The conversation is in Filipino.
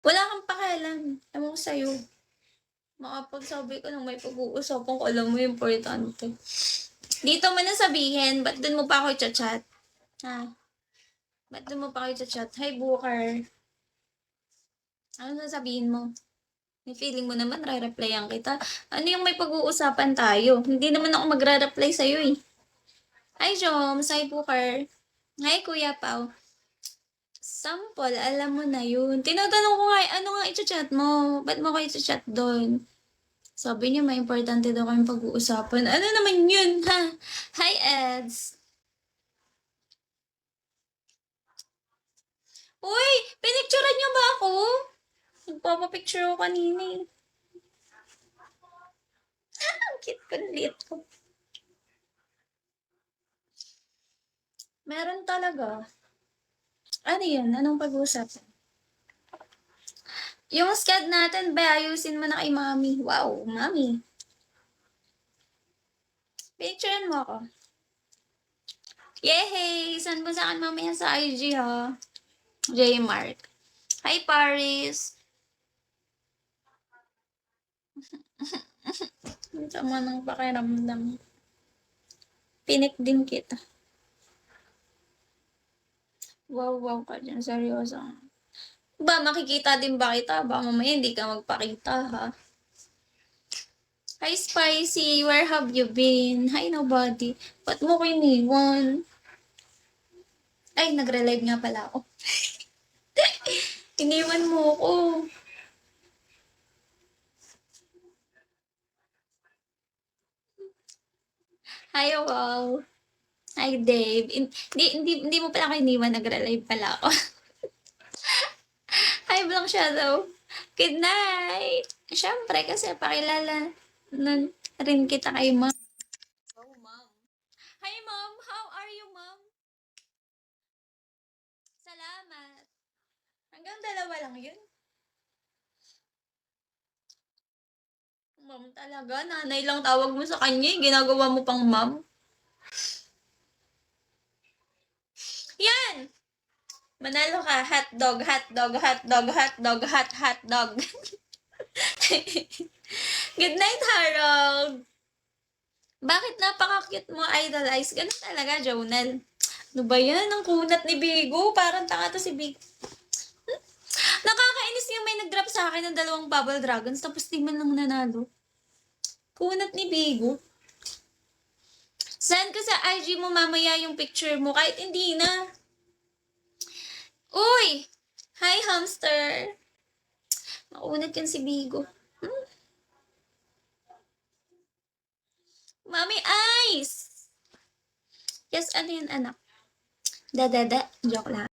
Wala kang pakialam. Ewan ko sa'yo. Makapagsabi ka ng may pag-uusapan ko, alam mo yung importante. Dito mo na sabihin, ba't dun mo pa ako i-chat? Ha? Ba't dun mo pa ako i-chat? Hi, Booker. Ano sasabihin mo? May feeling mo naman, re-replyan kita. Ano yung may pag-uusapan tayo? Hindi naman ako magre-reply sa'yo eh. Hi, Joms. Hi, Booker. Hi, Kuya Pao. Sample, alam mo na yun. Tinatanong ko nga, ano nga i-chat mo? Ba't mo ko i-chat doon? Sabi niya, may importante daw kayong pag-uusapan. Ano naman yun, ha? Hi, Eds. Uy, pinicturean niyo ba ako? Nagpapapicture ako kanina eh. Ang cute ko, liit ko. Meron talaga. Ano yun? Anong pag-uusapan? Yung sked natin, ba, ayusin mo na kay mami. Wow, mami. Picturean mo ako. Yehey! Send mo sa akin mamaya sa IG ha. J Mark. Hi, Paris. Ang sama ng pakiramdam. Pinik din kita. Wow ka dyan. Seryoso. Ba, makikita din ba kita? Ba, mamaya hindi ka magpakita, ha? Hi, Spicy. Where have you been? Hi, nobody. Ba't mo ko iniwan? Ay, nagre-live nga pala ako. Iniwan mo ko. Hi, wow. Hi, Dave. Hindi mo pala ako iniwan. Nagre-live pala ako. Hi, Blanc Shadow. Good night. Siyempre, kasi pakilala nun rin kita kay ma'am. Oh, ma'am. Hi, ma'am. How are you, ma'am? Salamat. Hanggang dalawa lang yun. Ma'am talaga. Nanay lang tawag mo sa kanya. Ginagawa mo pang ma'am. Yan! Manalo ka. Hotdog, hotdog, hotdog, hotdog, hotdog. Good night, Harold. Bakit napaka-cute mo, idolize? Ganun talaga, Jonel. Ano ba yan? Ang kunat ni Bigo. Parang tanga to si Bigo. Nakakainis yung may nag-drop sa akin ng 2 Bubble Dragons tapos di man lang nanalo. Kunat ni Bigo. Send ko sa IG mo mamaya yung picture mo kahit hindi na. Uy! Hi, hamster! Makunat yan si Bigo. Mami, ice! Yes, ano yun, anak? Da. Joke lang.